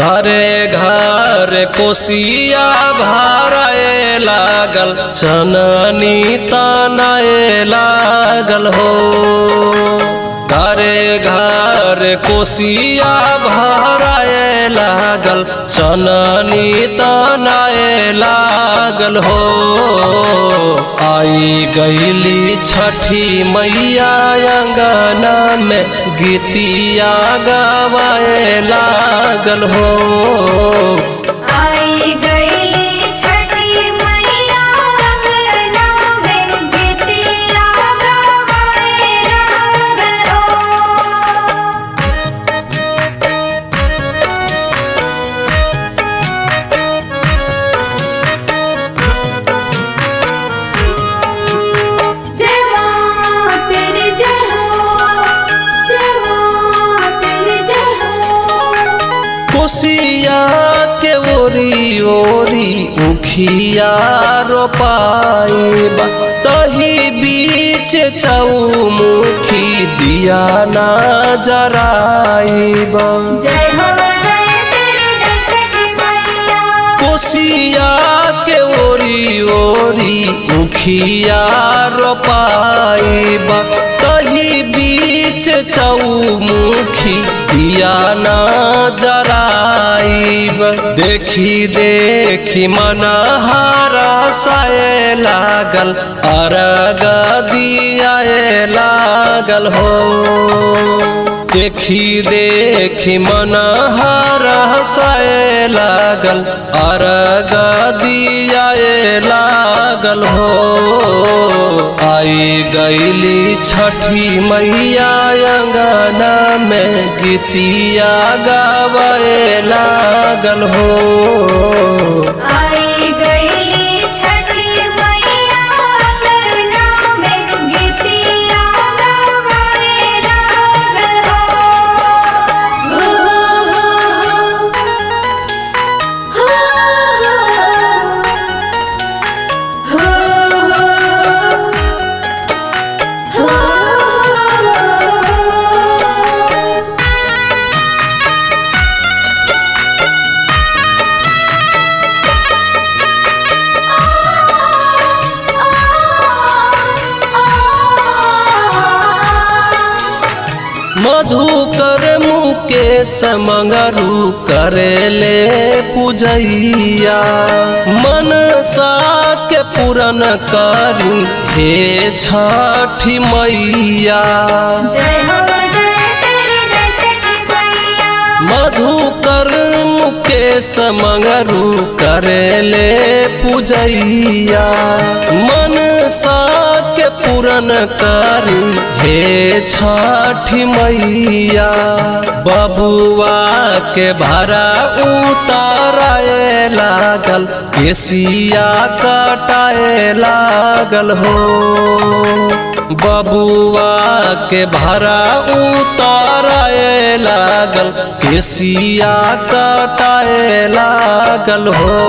घरे घर कोसिया भराए लागल, चननी तनाए लागल हो। घरे घर कोसिया भराए लागल, चननी तनाए लागल हो। आई गईली छठी मैया अंगना में, गीतिया गवाए लागल हो। आई गईली छठी मैया अंगना में, गीतिया गवाए लागल हो। जय मां तेरी जय हो, जय मां तेरी जय हो। कोसिया के ओरी ओरी उखिया रोपाइबा, तही बीच चौमुखी दिया ना जराइबा। जय हो जय तेरी जय छठी मैया। कोसिया के ओरी ओरी उखिया रोपाइबा, तही बीच चौमुखी दिया ना जराइब। देखी देखी मन हरसाए लागल, अरग दियाए लागल हो। देखी देखी मन हरसाए लागल, अरग दियाए लागल हो। आई गईली छठी मैया अंगना में, गीतिया गवाए लागल हो। आई गईली छठी मैया अंगना में, गीतिया गवाए लागल हो। मधुकर मुकेश मंगरू करेले पूजैया, मनसा के पूरन करी हे छठी मैया। जय हो जय तेरी जय छठी मैया। मधुकर मुकेश मंगरू करेले पूजैया, मनसा के पूरन करी हे छठी मैया। बबुआ के भारा उताराए लागल, केसिया कटाए लागल हो। बबुआ के भारा उताराए लागल, केसिया कटाए लागल हो।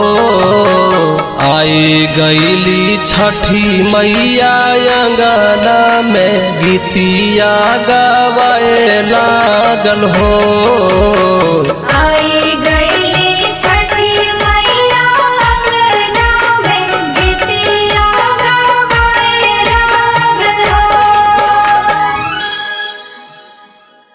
आई गईली छठी मैया अंगना में, गीतिया गवाए लागल हो। आई